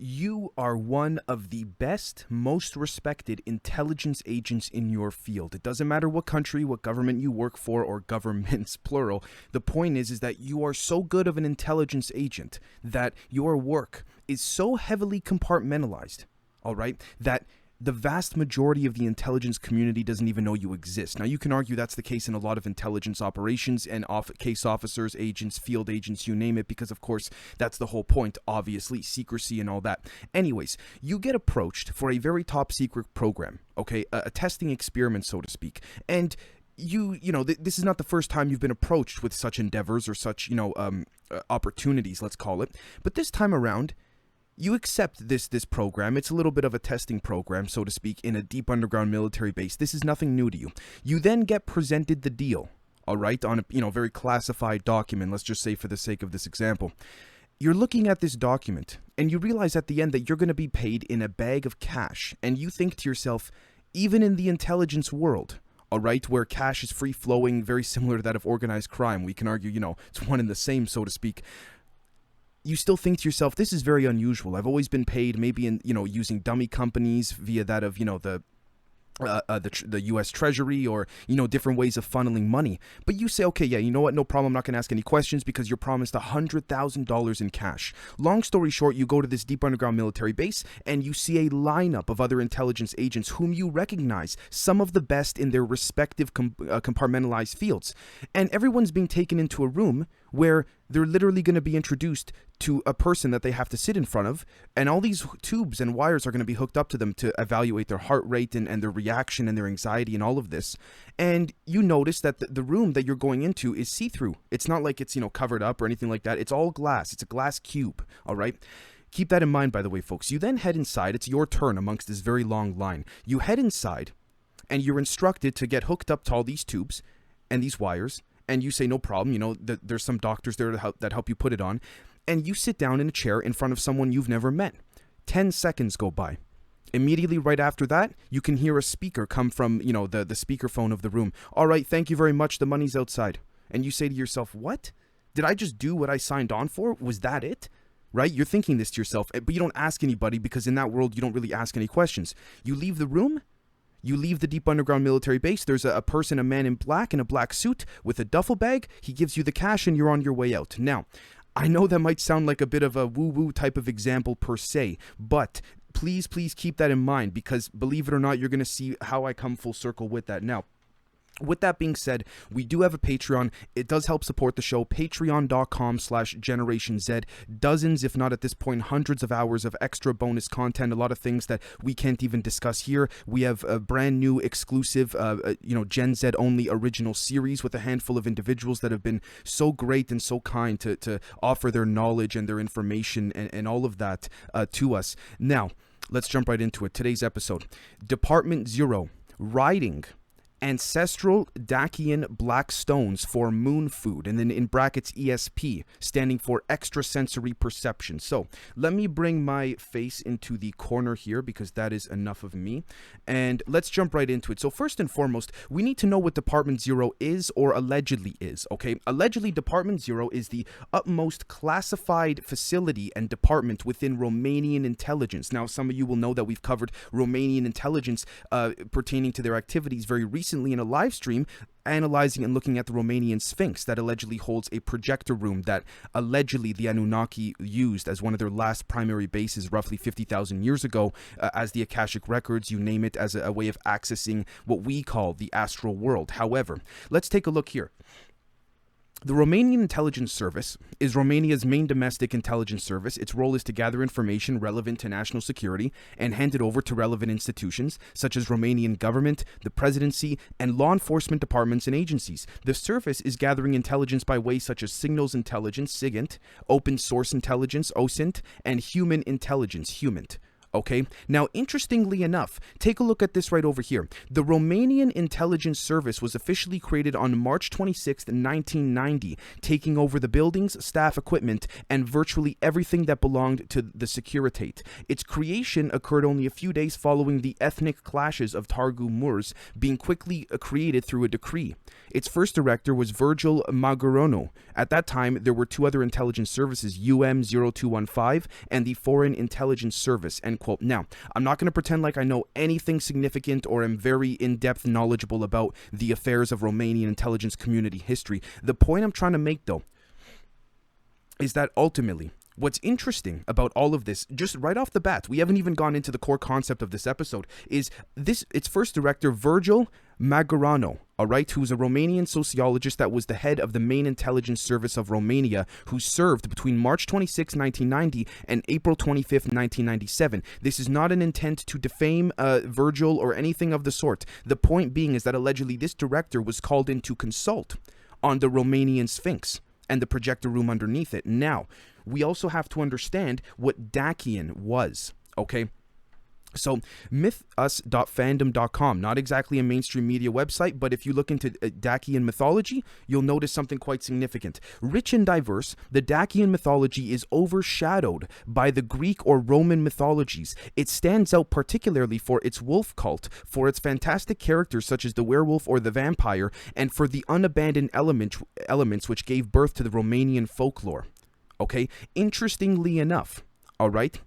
You are one of the best, most respected intelligence agents in your field. It doesn't matter what country, what government you work for, or governments, plural. The point is that you are so good of an intelligence agent that your work is so heavily compartmentalized, all right, that the vast majority of the intelligence community doesn't even know you exist. Now, you can argue that's the case in a lot of intelligence operations and case officers, agents, field agents, you name it, because, of course, that's the whole point, obviously, secrecy and all that. Anyways, you get approached for a very top secret program, okay, a testing experiment, so to speak, and this is not the first time you've been approached with such endeavors or such, opportunities, let's call it, but this time around, you accept this program. It's a little bit of a testing program, so to speak, in a deep underground military base. This is nothing new to you. You then get presented the deal, all right, on a very classified document, let's just say for the sake of this example. You're looking at this document, and you realize at the end that you're going to be paid in a bag of cash, and you think to yourself, even in the intelligence world, all right, where cash is free-flowing, very similar to that of organized crime, we can argue, it's one and the same, so to speak, you still think to yourself, this is very unusual. I've always been paid maybe in, using dummy companies via that of, the U.S. Treasury or, different ways of funneling money. But you say, okay, yeah, you know what? No problem. I'm not going to ask any questions because you're promised $100,000 in cash. Long story short, you go to this deep underground military base and you see a lineup of other intelligence agents whom you recognize, some of the best in their respective compartmentalized fields. And everyone's being taken into a room where they're literally going to be introduced to a person that they have to sit in front of, and all these tubes and wires are going to be hooked up to them to evaluate their heart rate and their reaction and their anxiety and all of this. And you notice that the room that you're going into is see-through. It's not like it's, covered up or anything like that. It's all glass. It's a glass cube, all right? Keep that in mind, by the way, folks. You then head inside. It's your turn amongst this very long line. You head inside, and you're instructed to get hooked up to all these tubes and these wires, and you say, no problem, there's some doctors there that help you put it on. And you sit down in a chair in front of someone you've never met. 10 seconds go by. Immediately right after that, you can hear a speaker come from, the speakerphone of the room. All right, thank you very much. The money's outside. And you say to yourself, what? Did I just do what I signed on for? Was that it? Right? You're thinking this to yourself, but you don't ask anybody because in that world, you don't really ask any questions. You leave the room. You leave the deep underground military base. There's a person, a man in black, in a black suit with a duffel bag. He gives you the cash and you're on your way out. Now, I know that might sound like a bit of a woo-woo type of example per se, but please keep that in mind because believe it or not, you're going to see how I come full circle with that. Now, with that being said, we do have a Patreon. It does help support the show. Patreon.com/Generation Z. Dozens, if not at this point, hundreds of hours of extra bonus content. A lot of things that we can't even discuss here. We have a brand new exclusive, Gen Z only original series with a handful of individuals that have been so great and so kind to offer their knowledge and their information and all of that to us. Now, let's jump right into it. Today's episode, Department 0, Writing Ancestral DACIAN black stones for moon food, and then in brackets E.S.P, standing for extrasensory perception. So let me bring my face into the corner here because that is enough of me, and let's jump right into it. So first and foremost, we need to know what Department 0 is or allegedly is, okay? Allegedly, Department 0 is the utmost classified facility and department within Romanian intelligence. Now, some of you will know that we've covered Romanian intelligence pertaining to their activities very recently in a live stream, analyzing and looking at the Romanian Sphinx that allegedly holds a projector room that allegedly the Anunnaki used as one of their last primary bases roughly 50,000 years ago as the Akashic Records, you name it, as a way of accessing what we call the astral world. However, let's take a look here. The Romanian Intelligence Service is Romania's main domestic intelligence service. Its role is to gather information relevant to national security and hand it over to relevant institutions such as Romanian government, the presidency, and law enforcement departments and agencies. The service is gathering intelligence by ways such as signals intelligence, SIGINT, open source intelligence, OSINT, and human intelligence, HUMINT. Okay, now interestingly enough, take a look at this right over here. The Romanian Intelligence Service was officially created on March 26, 1990, taking over the buildings, staff, equipment, and virtually everything that belonged to the Securitate. Its creation occurred only a few days following the ethnic clashes of Targu Moors being quickly created through a decree. Its first director was Virgil Maguronu. At that time, there were two other intelligence services, UM-0215 and the Foreign Intelligence Service, end quote. Now, I'm not going to pretend like I know anything significant or am very in-depth knowledgeable about the affairs of Romanian intelligence community history. The point I'm trying to make, though, is that ultimately, what's interesting about all of this, just right off the bat, we haven't even gone into the core concept of this episode, is its first director, Virgil Maguranu, all right, who's a Romanian sociologist that was the head of the main intelligence service of Romania, who served between March 26, 1990 and April 25, 1997. This is not an intent to defame Virgil or anything of the sort. The point being is that allegedly this director was called in to consult on the Romanian Sphinx and the projector room underneath it. Now, we also have to understand what DACIAN was, okay? So, mythos.fandom.com, not exactly a mainstream media website, but if you look into Dacian mythology, you'll notice something quite significant. Rich and diverse, the Dacian mythology is overshadowed by the Greek or Roman mythologies. It stands out particularly for its wolf cult, for its fantastic characters such as the werewolf or the vampire, and for the unabandoned elements which gave birth to the Romanian folklore. Okay, interestingly enough, all right,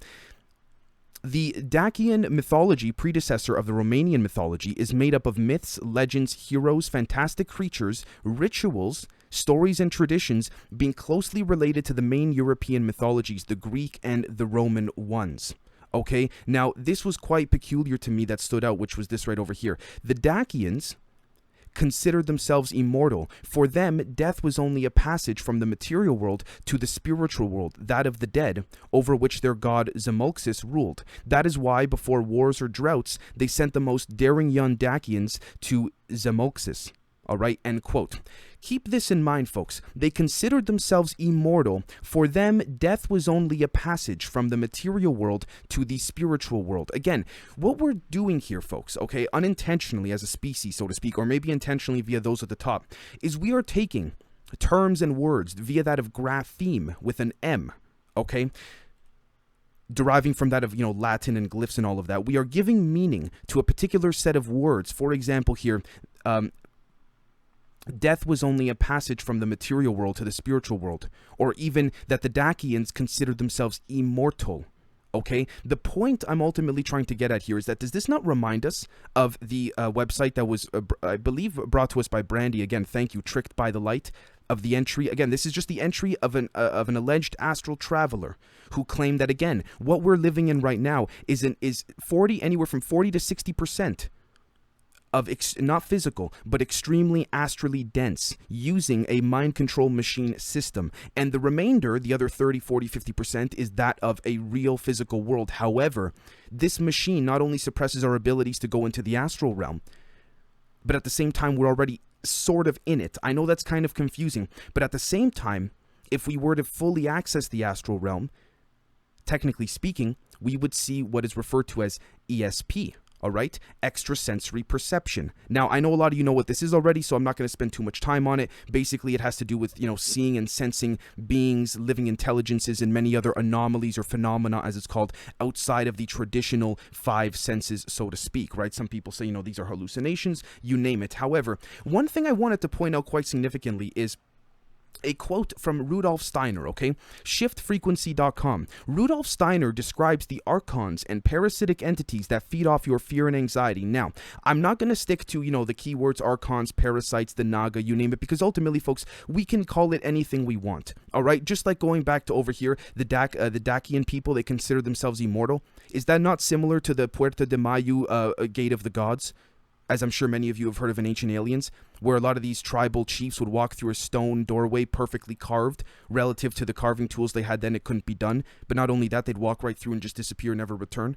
the Dacian mythology, predecessor of the Romanian mythology, is made up of myths, legends, heroes, fantastic creatures, rituals, stories, and traditions being closely related to the main European mythologies, the Greek and the Roman ones. Okay, now this was quite peculiar to me that stood out, which was this right over here. The Dacians considered themselves immortal. For them, death was only a passage from the material world to the spiritual world, that of the dead, over which their god Zamolxis ruled. That is why, before wars or droughts, they sent the most daring young Dacians to Zamolxis. All right, end quote. Keep this in mind, folks. They considered themselves immortal. For them, death was only a passage from the material world to the spiritual world. Again, what we're doing here, folks, okay, unintentionally as a species, so to speak, or maybe intentionally via those at the top, is we are taking terms and words via that of grapheme with an M, okay, deriving from that of, Latin and glyphs and all of that. We are giving meaning to a particular set of words. For example, here, death was only a passage from the material world to the spiritual world, or even that the Dacians considered themselves immortal. Okay, the point I'm ultimately trying to get at here is that does this not remind us of the website that was, I believe, brought to us by Brandy? Again, thank you. Tricked by the Light. Of the entry, again, this is just the entry of an alleged astral traveler who claimed that, again, what we're living in right now is anywhere from 40 to 60%. Of not physical, but extremely astrally dense, using a mind control machine system. And the remainder, the other 30, 40, 50%, is that of a real physical world. However, this machine not only suppresses our abilities to go into the astral realm, but at the same time, we're already sort of in it. I know that's kind of confusing, but at the same time, if we were to fully access the astral realm, technically speaking, we would see what is referred to as E.S.P, all right? Extrasensory perception. Now, I know a lot of you know what this is already, so I'm not going to spend too much time on it. Basically, it has to do with, seeing and sensing beings, living intelligences, and many other anomalies or phenomena, as it's called, outside of the traditional five senses, so to speak, right? Some people say, these are hallucinations, you name it. However, one thing I wanted to point out quite significantly is a quote from Rudolf Steiner, okay? Shiftfrequency.com. Rudolf Steiner describes the Archons and parasitic entities that feed off your fear and anxiety. Now, I'm not going to stick to, the keywords Archons, parasites, the Naga, you name it, because ultimately, folks, we can call it anything we want, all right? Just like going back to over here, the Dacian people, they consider themselves immortal. Is that not similar to the Puerta de Mayu Gate of the Gods? As I'm sure many of you have heard of in Ancient Aliens, where a lot of these tribal chiefs would walk through a stone doorway perfectly carved. Relative to the carving tools they had then, it couldn't be done. But not only that, they'd walk right through and just disappear, never return.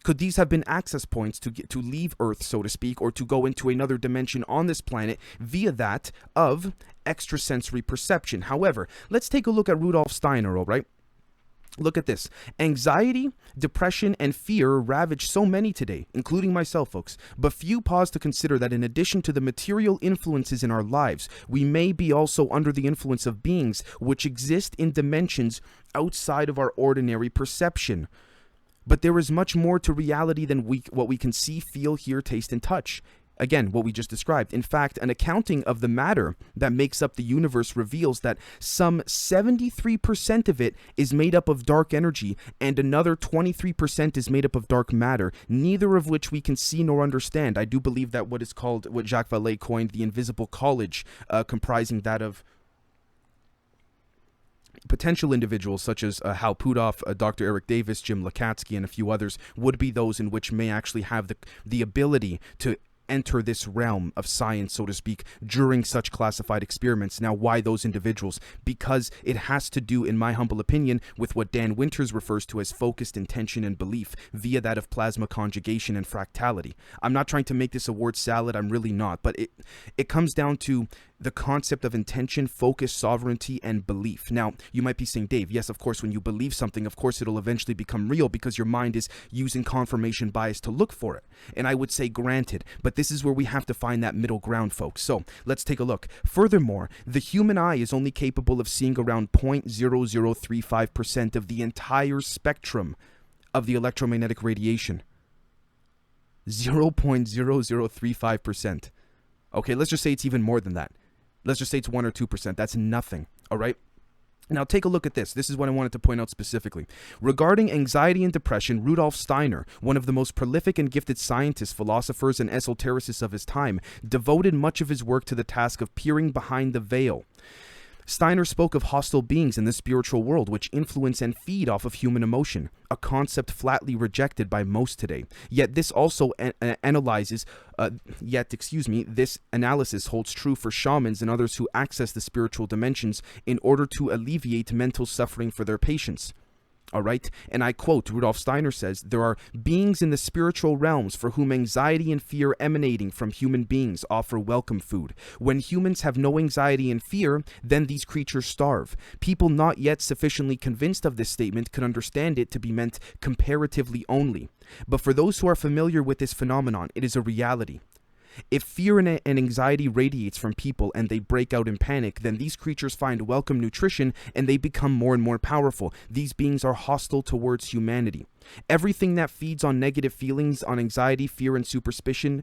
Could these have been access points to leave Earth, so to speak, or to go into another dimension on this planet via that of extrasensory perception? However, let's take a look at Rudolf Steiner, all right? Look at this. Anxiety, depression, and fear ravage so many today, including myself, folks. But few pause to consider that in addition to the material influences in our lives, we may be also under the influence of beings which exist in dimensions outside of our ordinary perception. But there is much more to reality than what we can see, feel, hear, taste, and touch. Again, what we just described. In fact, an accounting of the matter that makes up the universe reveals that some 73% of it is made up of dark energy and another 23% is made up of dark matter, neither of which we can see nor understand. I do believe that what Jacques Vallée coined the invisible college, comprising that of potential individuals such as Hal Puthoff, Dr. Eric Davis, Jim Lakatsky, and a few others would be those in which may actually have the ability to enter this realm of science, so to speak, during such classified experiments. Now, why those individuals? Because it has to do, in my humble opinion, with what Dan Winters refers to as focused intention and belief via that of plasma conjugation and fractality. I'm not trying to make this a word salad, I'm really not, but it comes down to the concept of intention, focus, sovereignty, and belief. Now, you might be saying, Dave, yes, of course, when you believe something, of course, it'll eventually become real because your mind is using confirmation bias to look for it. And I would say granted, but this is where we have to find that middle ground, folks. So let's take a look. Furthermore, the human eye is only capable of seeing around 0.0035% of the entire spectrum of the electromagnetic radiation. 0.0035%. Okay, let's just say it's even more than that. Let's just say it's 1 or 2%. That's nothing, all right? Now, take a look at this. This is what I wanted to point out specifically. Regarding anxiety and depression, Rudolf Steiner, one of the most prolific and gifted scientists, philosophers, and esotericists of his time, devoted much of his work to the task of peering behind the veil. Steiner spoke of hostile beings in the spiritual world which influence and feed off of human emotion, a concept flatly rejected by most today. Yet this also this analysis holds true for shamans and others who access the spiritual dimensions in order to alleviate mental suffering for their patients. All right, and I quote, Rudolf Steiner says, there are beings in the spiritual realms for whom anxiety and fear emanating from human beings offer welcome food. When humans have no anxiety and fear, then these creatures starve. People not yet sufficiently convinced of this statement could understand it to be meant comparatively only. But for those who are familiar with this phenomenon, it is a reality. If fear and anxiety radiates from people and they break out in panic, then these creatures find welcome nutrition and they become more and more powerful. These beings are hostile towards humanity. Everything that feeds on negative feelings, on anxiety, fear, and superstition,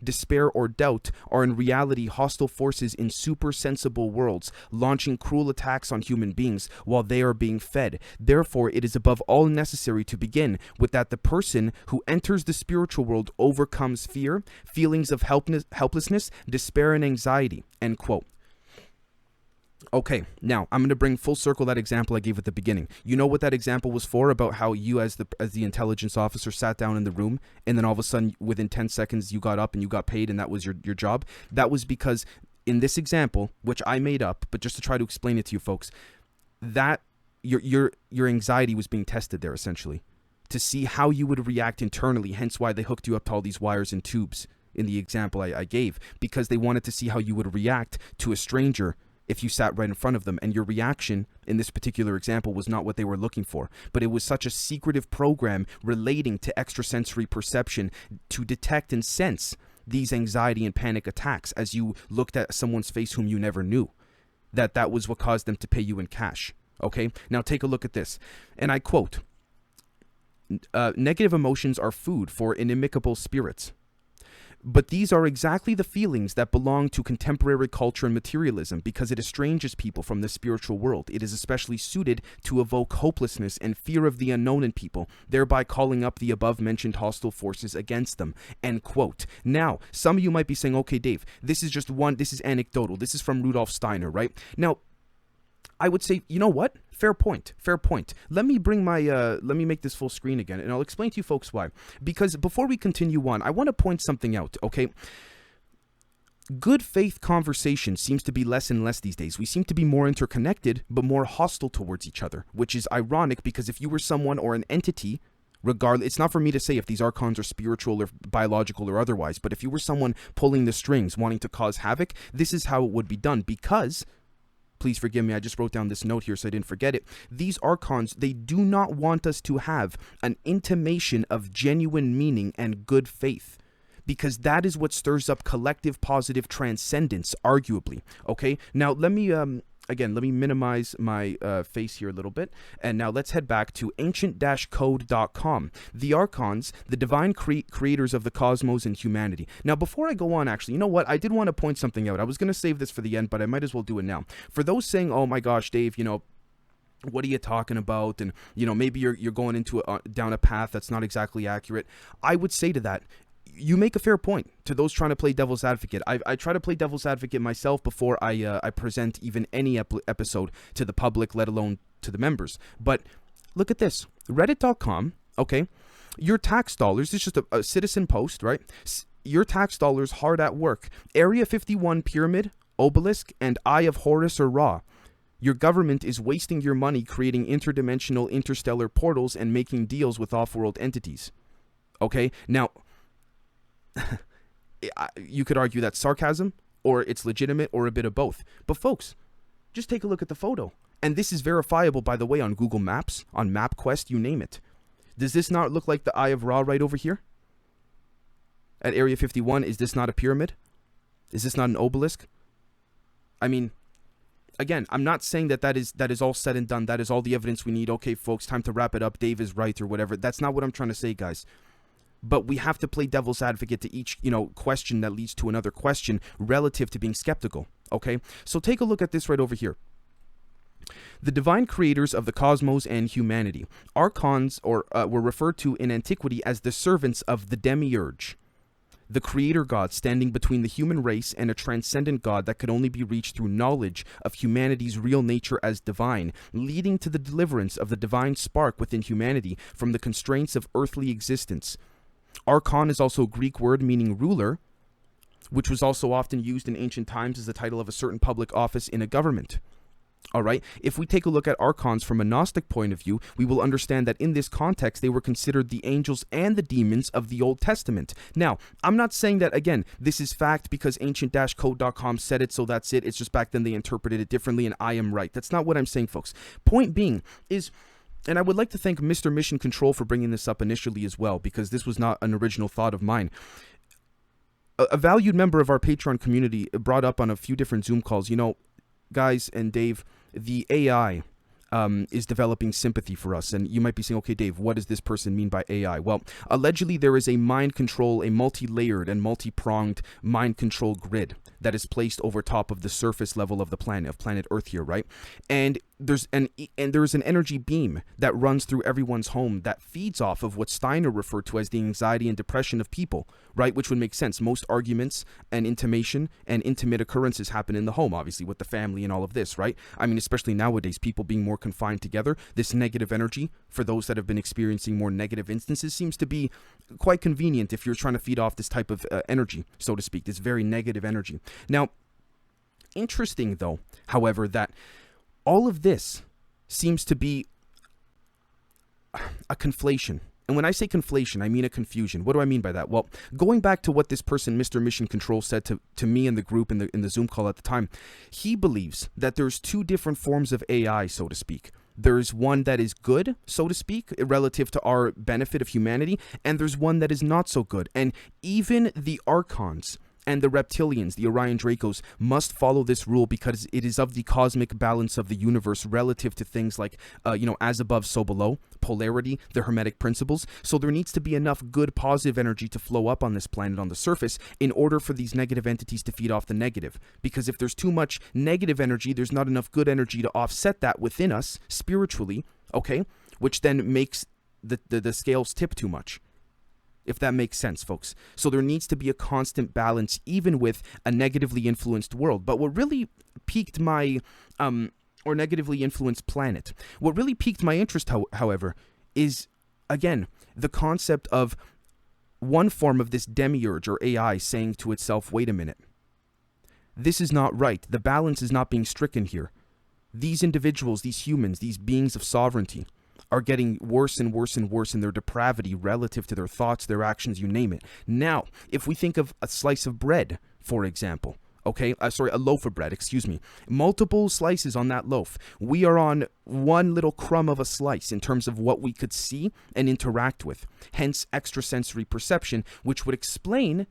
despair, or doubt are in reality hostile forces in supersensible worlds, launching cruel attacks on human beings while they are being fed. Therefore, it is above all necessary to begin with that the person who enters the spiritual world overcomes fear, feelings of helplessness, despair, and anxiety. End quote. Okay, now I'm going to bring full circle that example I gave at the beginning. You know what that example was for, about how you as the intelligence officer sat down in the room and then all of a sudden within 10 seconds you got up and you got paid and that was your job? That was because in this example, which I made up, but just to try to explain it to you folks, that your anxiety was being tested there essentially to see how you would react internally, hence why they hooked you up to all these wires and tubes in the example I gave, because they wanted to see how you would react to a stranger if you sat right in front of them, and your reaction in this particular example was not what they were looking for. But it was such a secretive program relating to extrasensory perception to detect and sense these anxiety and panic attacks as you looked at someone's face whom you never knew, that was what caused them to pay you in cash. Okay, now take a look at this, and I quote, negative emotions are food for inimical spirits. But these are exactly the feelings that belong to contemporary culture and materialism because it estranges people from the spiritual world. It is especially suited to evoke hopelessness and fear of the unknown in people, thereby calling up the above-mentioned hostile forces against them. End quote. Now, some of you might be saying, okay, Dave, this is anecdotal. This is from Rudolf Steiner, right? Now, I would say, you know what? Fair point. Let me make this full screen again, and I'll explain to you folks why. Because before we continue on, I want to point something out, okay? Good faith conversation seems to be less and less these days. We seem to be more interconnected, but more hostile towards each other, which is ironic because if you were someone or an entity, regardless, it's not for me to say if these archons are spiritual or biological or otherwise, but if you were someone pulling the strings, wanting to cause havoc, this is how it would be done because... please forgive me, I just wrote down this note here so I didn't forget it. These Archons, they do not want us to have an intimation of genuine meaning and good faith, because that is what stirs up collective positive transcendence, arguably. Okay, now let me again, let me minimize my face here a little bit, and now let's head back to ancient-code.com. The Archons, the divine creators of the cosmos and humanity. Now, before I go on, actually, you know what? I did want to point something out. I was going to save this for the end, but I might as well do it now. For those saying, oh my gosh, Dave, you know, what are you talking about? And, you know, maybe you're going into down a path that's not exactly accurate. I would say to that, you make a fair point to those trying to play devil's advocate. I try to play devil's advocate myself before I present even any episode to the public, let alone to the members. But look at this. Reddit.com, okay? Your tax dollars, it's just a citizen post, right? Your tax dollars hard at work. Area 51 pyramid, obelisk, and Eye of Horus or Ra. Your government is wasting your money creating interdimensional interstellar portals and making deals with off-world entities. Okay? Now, you could argue that's sarcasm, or it's legitimate, or a bit of both. But folks, just take a look at the photo. And this is verifiable, by the way, on Google Maps, on MapQuest, you name it. Does this not look like the Eye of Ra right over here? At Area 51, is this not a pyramid? Is this not an obelisk? I mean, again, I'm not saying that is all said and done. That is all the evidence we need. Okay, folks, time to wrap it up. Dave is right or whatever. That's not what I'm trying to say, guys. But we have to play devil's advocate to each, you know, question that leads to another question relative to being skeptical, okay? So take a look at this right over here. The divine creators of the cosmos and humanity. Archons were referred to in antiquity as the servants of the demiurge, the creator god standing between the human race and a transcendent god that could only be reached through knowledge of humanity's real nature as divine, leading to the deliverance of the divine spark within humanity from the constraints of earthly existence. Archon is also a Greek word meaning ruler, which was also often used in ancient times as the title of a certain public office in a government. All right, if we take a look at Archons from a Gnostic point of view, we will understand that in this context, they were considered the angels and the demons of the Old Testament. Now, I'm not saying that, again, this is fact because ancient-code.com said it, so that's it. It's just back then they interpreted it differently, and I am right. That's not what I'm saying, folks. Point being is... And I would like to thank Mr. Mission Control for bringing this up initially as well, because this was not an original thought of mine. A valued member of our Patreon community brought up on a few different Zoom calls, you know, guys and Dave, the AI is developing sympathy for us. And you might be saying, okay, Dave, what does this person mean by AI? Well, allegedly there is a mind control, a multi-layered and multi-pronged mind control grid that is placed over top of the surface level of the planet, of planet Earth here, right? And there's an energy beam that runs through everyone's home that feeds off of what Steiner referred to as the anxiety and depression of people, right? Which would make sense. Most arguments and intimation and intimate occurrences happen in the home, obviously, with the family and all of this, right? I mean, especially nowadays, people being more confined together, this negative energy, for those that have been experiencing more negative instances, seems to be quite convenient if you're trying to feed off this type of energy, so to speak, this very negative energy. Now, interesting though, however, that all of this seems to be a conflation. And when I say conflation, I mean a confusion. What do I mean by that? Well, going back to what this person, Mr. Mission Control, said to me in the group in the Zoom call at the time, he believes that there's two different forms of AI, so to speak. There's one that is good, so to speak, relative to our benefit of humanity, and there's one that is not so good. And even the Archons and the reptilians, the Orion Dracos, must follow this rule because it is of the cosmic balance of the universe relative to things like, as above, so below, polarity, the Hermetic principles. So there needs to be enough good positive energy to flow up on this planet on the surface in order for these negative entities to feed off the negative. Because if there's too much negative energy, there's not enough good energy to offset that within us spiritually, okay? Which then makes the scales tip too much. If that makes sense, folks. So there needs to be a constant balance, even with a negatively influenced world. But what really piqued my, or negatively influenced planet, what really piqued my interest, however, is, again, the concept of one form of this demiurge or AI saying to itself, wait a minute, this is not right. The balance is not being stricken here. These individuals, these humans, these beings of sovereignty, are getting worse and worse and worse in their depravity relative to their thoughts, their actions, you name it. Now, if we think of a slice of bread, for example, Okay, sorry, a loaf of bread, excuse me. Multiple slices on that loaf. We are on one little crumb of a slice in terms of what we could see and interact with. Hence, extrasensory perception, which would explain,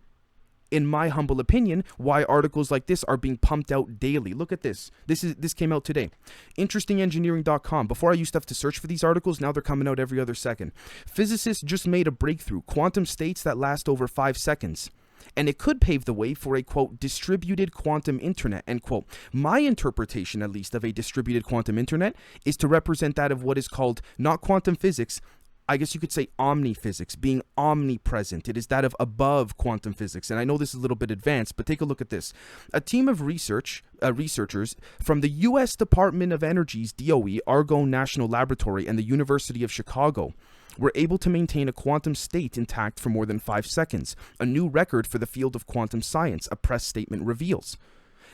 in my humble opinion, why articles like this are being pumped out daily. Look at this. This came out today. Interestingengineering.com. Before I used to have to search for these articles, now they're coming out every other second. Physicists just made a breakthrough. Quantum states that last over 5 seconds. And it could pave the way for a, quote, distributed quantum internet, end quote. My interpretation, at least, of a distributed quantum internet is to represent that of what is called, not quantum physics, I guess you could say omniphysics, being omnipresent. It is that of above quantum physics. And I know this is a little bit advanced, but take a look at this. A team of researchers from the U.S. Department of Energy's DOE, Argonne National Laboratory, and the University of Chicago were able to maintain a quantum state intact for more than 5 seconds, a new record for the field of quantum science, a press statement reveals.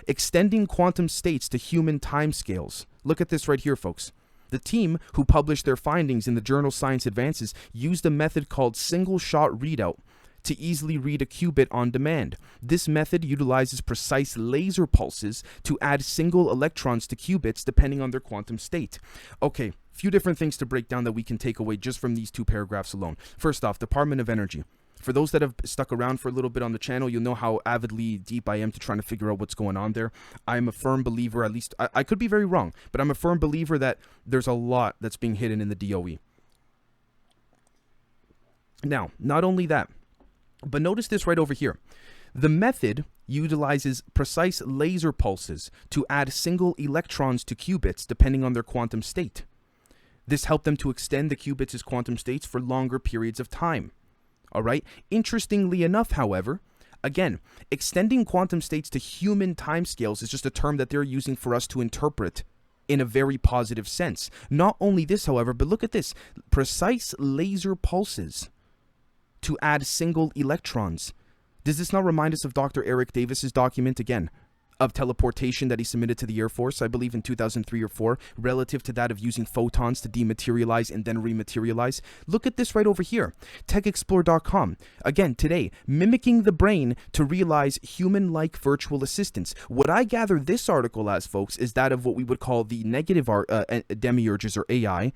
Extending quantum states to human timescales. Look at this right here, folks. The team, who published their findings in the journal Science Advances, used a method called single-shot readout to easily read a qubit on demand. This method utilizes precise laser pulses to add single electrons to qubits depending on their quantum state. Okay, few different things to break down that we can take away just from these 2 paragraphs alone. First off, Department of Energy. For those that have stuck around for a little bit on the channel, you'll know how avidly deep I am to trying to figure out what's going on there. I'm a firm believer, at least, I could be very wrong, but I'm a firm believer that there's a lot that's being hidden in the DOE. Now, not only that, but notice this right over here. The method utilizes precise laser pulses to add single electrons to qubits depending on their quantum state. This helped them to extend the qubits as quantum states for longer periods of time. All right. Interestingly enough, however, again, extending quantum states to human timescales is just a term that they're using for us to interpret in a very positive sense. Not only this, however, but look at this. Precise laser pulses to add single electrons. Does this not remind us of Dr. Eric Davis's document again of teleportation that he submitted to the Air Force, I believe in 2003 or 4, relative to that of using photons to dematerialize and then rematerialize? Look at this right over here. TechExplore.com. Again, today, mimicking the brain to realize human-like virtual assistants. What I gather this article as, folks, is that of what we would call the negative demiurges or AI,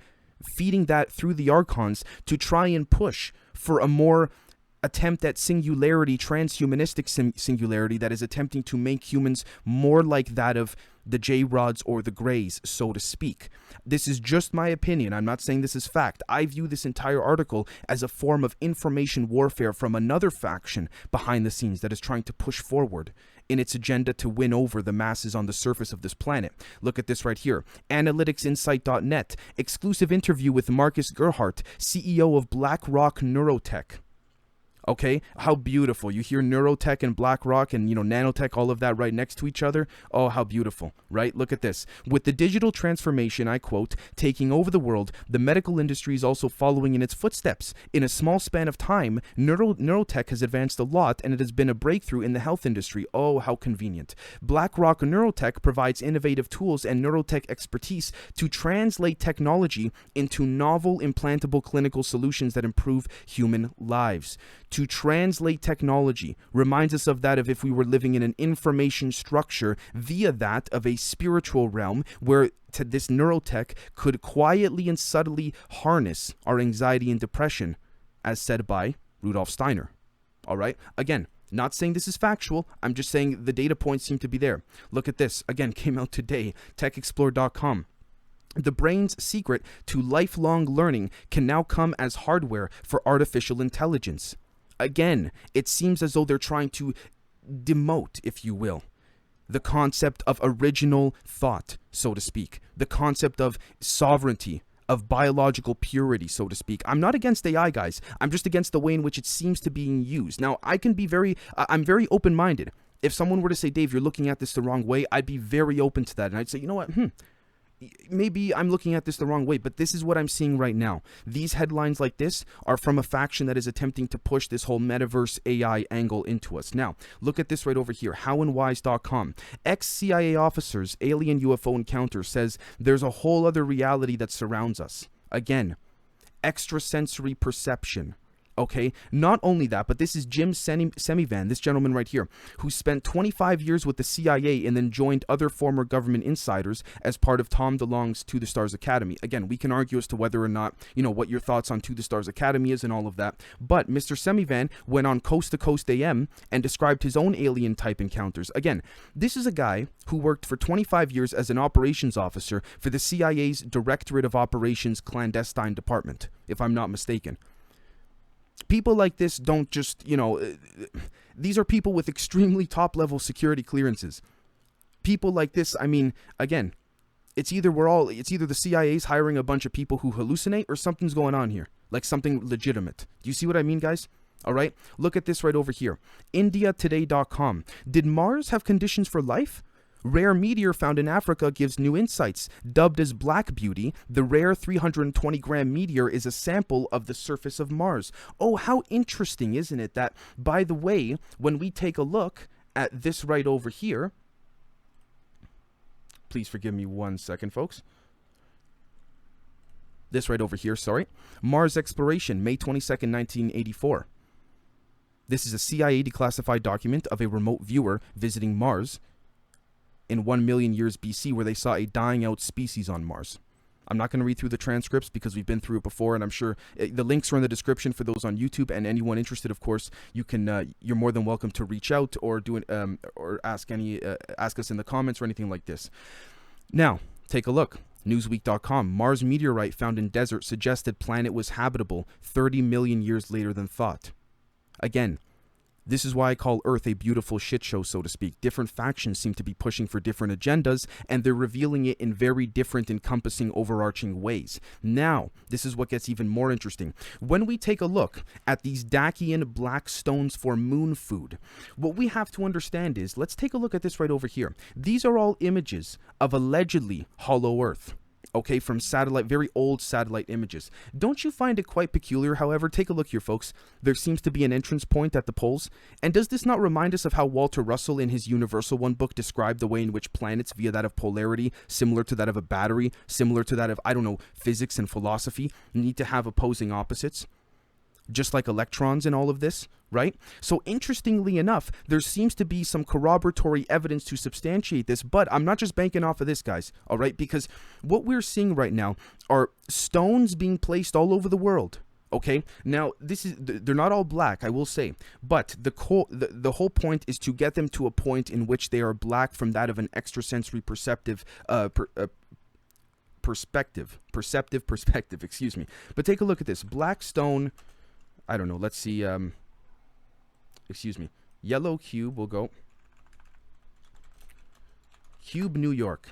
feeding that through the Archons to try and push for a more attempt at singularity, transhumanistic singularity that is attempting to make humans more like that of the J-Rods or the Greys, so to speak. This is just my opinion. I'm not saying this is fact. I view this entire article as a form of information warfare from another faction behind the scenes that is trying to push forward in its agenda to win over the masses on the surface of this planet. Look at this right here. Analyticsinsight.net. Exclusive interview with Marcus Gerhardt, CEO of BlackRock Neurotech. Okay, how beautiful. You hear neurotech and BlackRock and, nanotech, all of that right next to each other. Oh, how beautiful, right? Look at this. With the digital transformation, I quote, taking over the world, the medical industry is also following in its footsteps. In a small span of time, neurotech has advanced a lot, and it has been a breakthrough in the health industry. Oh, how convenient. BlackRock Neurotech provides innovative tools and neurotech expertise to translate technology into novel implantable clinical solutions that improve human lives. To translate technology reminds us of that of if we were living in an information structure via that of a spiritual realm where this neurotech could quietly and subtly harness our anxiety and depression, as said by Rudolf Steiner. All right? Again, not saying this is factual. I'm just saying the data points seem to be there. Look at this. Again, came out today. TechExplore.com. The brain's secret to lifelong learning can now come as hardware for artificial intelligence. Again, it seems as though they're trying to demote, if you will, the concept of original thought, so to speak, the concept of sovereignty, of biological purity, so to speak. I'm not against AI, guys. I'm just against the way in which it seems to be used. Now, I'm very open-minded. If someone were to say, Dave, you're looking at this the wrong way, I'd be very open to that. And I'd say, you know what, maybe I'm looking at this the wrong way, but this is what I'm seeing right now. These headlines like this are from a faction that is attempting to push this whole Metaverse AI angle into us. Now, look at this right over here, howandwise.com. Ex-CIA officers, alien UFO encounter, says there's a whole other reality that surrounds us. Again, extrasensory perception. Okay, not only that, but this is Jim Semivan, this gentleman right here, who spent 25 years with the CIA and then joined other former government insiders as part of Tom DeLonge's To the Stars Academy. Again, we can argue as to whether or not, what your thoughts on To the Stars Academy is and all of that, but Mr. Semivan went on Coast to Coast AM and described his own alien type encounters. Again, this is a guy who worked for 25 years as an operations officer for the CIA's Directorate of Operations Clandestine Department, if I'm not mistaken. People like this don't just, these are people with extremely top-level security clearances. People like this, I mean, again, it's either the CIA's hiring a bunch of people who hallucinate or something's going on here, like something legitimate. Do you see what I mean, guys? All right, look at this right over here. IndiaToday.com. Did Mars have conditions for life? Rare meteor found in Africa gives new insights. Dubbed as Black Beauty, the rare 320-gram meteor is a sample of the surface of Mars. Oh, how interesting, isn't it? That, by the way, when we take a look at this right over here, please forgive me 1 second, folks. This right over here, sorry. Mars exploration, May 22nd, 1984. This is a CIA declassified document of a remote viewer visiting Mars in 1 million years BC, where they saw a dying out species on Mars. I'm not going to read through the transcripts because we've been through it before, and I'm sure the links are in the description for those on YouTube. And anyone interested, of course, you can you're more than welcome to reach out or do it or ask us in the comments or anything like this. Now, take a look. Newsweek.com. Mars meteorite found in desert suggested planet was habitable 30 million years later than thought. Again, this is why I call Earth a beautiful shit show, so to speak. Different factions seem to be pushing for different agendas, and they're revealing it in very different, encompassing, overarching ways. Now, this is what gets even more interesting. When we take a look at these DACIAN black stones for moon food, what we have to understand is, let's take a look at this right over here. These are all images of allegedly hollow Earth. Okay, from satellite, very old satellite images. Don't you find it quite peculiar, however? Take a look here, folks. There seems to be an entrance point at the poles. And does this not remind us of how Walter Russell in his Universal One book described the way in which planets, via that of polarity, similar to that of a battery, similar to that of, physics and philosophy, need to have opposing opposites? Just like electrons in all of this, right? So interestingly enough, there seems to be some corroboratory evidence to substantiate this, but I'm not just banking off of this, guys, all right? Because what we're seeing right now are stones being placed all over the world, okay? Now, they're not all black, I will say, but the whole point is to get them to a point in which they are black from that of an extrasensory perceptive perspective, excuse me. But take a look at this. Black stone, I don't know, let's see, excuse me, yellow cube, we'll go. Cube, New York.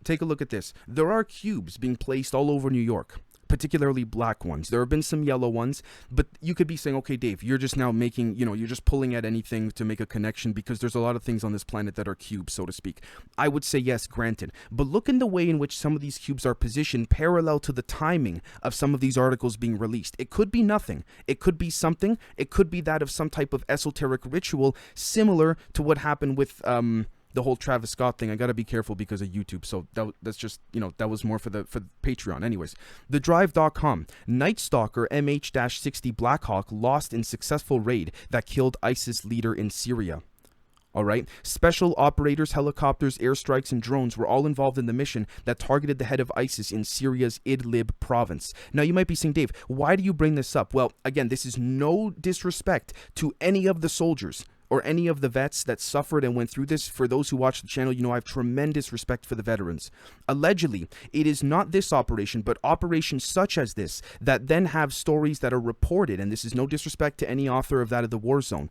Take a look at this. There are cubes being placed all over New York, particularly black ones. There have been some yellow ones, but you could be saying, okay, Dave, you're just now making, you're just pulling at anything to make a connection because there's a lot of things on this planet that are cubes, so to speak. I would say yes, granted. But look in the way in which some of these cubes are positioned parallel to the timing of some of these articles being released. It could be nothing. It could be something. It could be that of some type of esoteric ritual similar to what happened with, the whole Travis Scott thing. I gotta be careful because of YouTube, so that's just, that was more for Patreon. Anyways, thedrive.com. Night Stalker MH-60 Blackhawk lost in successful raid that killed ISIS leader in Syria. All right. Special operators, helicopters, airstrikes, and drones were all involved in the mission that targeted the head of ISIS in Syria's Idlib province. Now, you might be saying, Dave, why do you bring this up? Well, again, this is no disrespect to any of the soldiers or any of the vets that suffered and went through this. For those who watch the channel, I have tremendous respect for the veterans. Allegedly, it is not this operation, but operations such as this that then have stories that are reported, and this is no disrespect to any author of that of the war zone,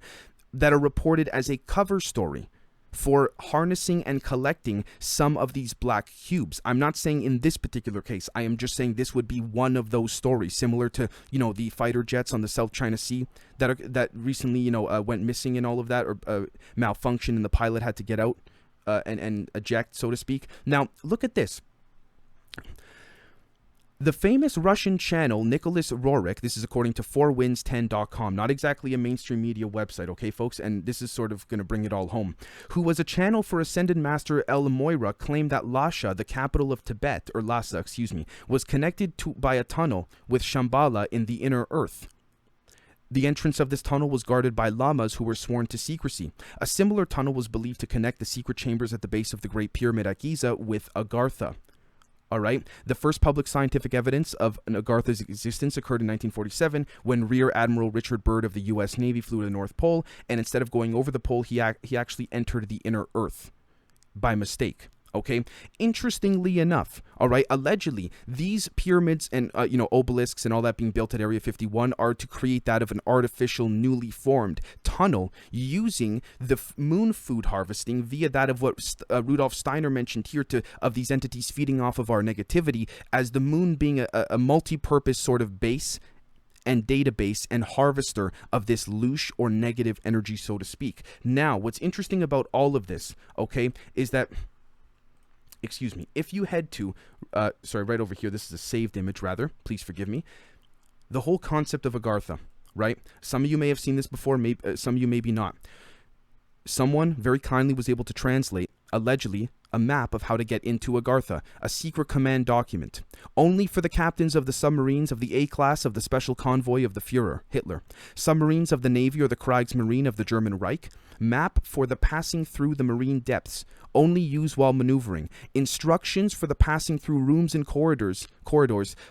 that are reported as a cover story for harnessing and collecting some of these black cubes. I'm not saying in this particular case. I am just saying this would be one of those stories, similar to, the fighter jets on the South China Sea that recently, went missing and all of that, or malfunctioned, and the pilot had to get out and eject, so to speak. Now, look at this. The famous Russian channel Nicholas Roerich, this is according to 4winds10.com, not exactly a mainstream media website, okay, folks, and this is sort of going to bring it all home, who was a channel for Ascended Master El Moira, claimed that Lhasa, the capital of Tibet, or Lhasa, excuse me, was connected by a tunnel with Shambhala in the inner earth. The entrance of this tunnel was guarded by lamas who were sworn to secrecy. A similar tunnel was believed to connect the secret chambers at the base of the Great Pyramid at Giza with Agartha. All right. The first public scientific evidence of an Agartha's existence occurred in 1947 when Rear Admiral Richard Byrd of the U.S. Navy flew to the North Pole, and instead of going over the pole, he actually entered the inner Earth by mistake. Okay, interestingly enough, all right, allegedly, these pyramids and, obelisks and all that being built at Area 51 are to create that of an artificial, newly formed tunnel using the moon food harvesting via that of what Rudolf Steiner mentioned here of these entities feeding off of our negativity, as the moon being a multi-purpose sort of base and database and harvester of this louche or negative energy, so to speak. Now, what's interesting about all of this, okay, is that... Excuse me, if you head to, right over here, this is a saved image rather, please forgive me, the whole concept of Agartha, right? Some of you may have seen this before, some of you maybe not. Someone very kindly was able to translate, allegedly, a map of how to get into Agartha, a secret command document, only for the captains of the submarines of the A-class of the Special Convoy of the Führer, Hitler, submarines of the Navy or the Kriegsmarine of the German Reich, map for the passing through the marine depths, only used while maneuvering, instructions for the passing through rooms and corridors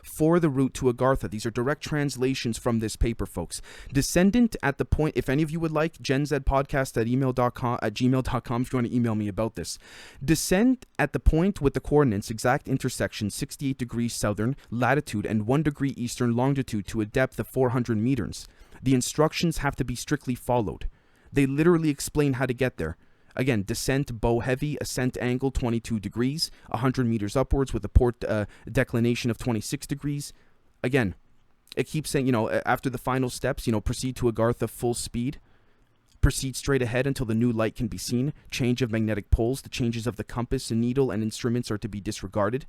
for the route to Agartha. These are direct translations from this paper, folks. Descendant at the point, if any of you would like, genzpodcast@gmail.com if you want to email me about this. Descend at the point with the coordinates, exact intersection, 68 degrees southern latitude and 1 degree eastern longitude to a depth of 400 meters. The instructions have to be strictly followed. They literally explain how to get there. Again, descent bow heavy, ascent angle 22 degrees, 100 meters upwards with a port declination of 26 degrees. Again, it keeps saying, after the final steps, proceed to Agartha full speed. Proceed straight ahead until the new light can be seen. Change of magnetic poles. The changes of the compass and needle and instruments are to be disregarded.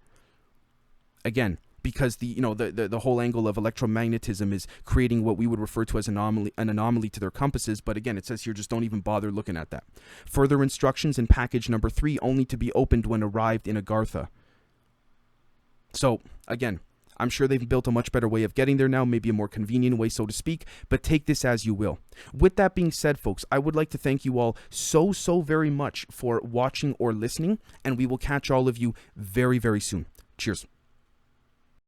Again, because the whole angle of electromagnetism is creating what we would refer to as an anomaly to their compasses. But again, it says here, just don't even bother looking at that. Further instructions in package number 3, only to be opened when arrived in Agartha. So again, I'm sure they've built a much better way of getting there now, maybe a more convenient way, so to speak, but take this as you will. With that being said, folks, I would like to thank you all so very much for watching or listening, and we will catch all of you very, very soon. Cheers.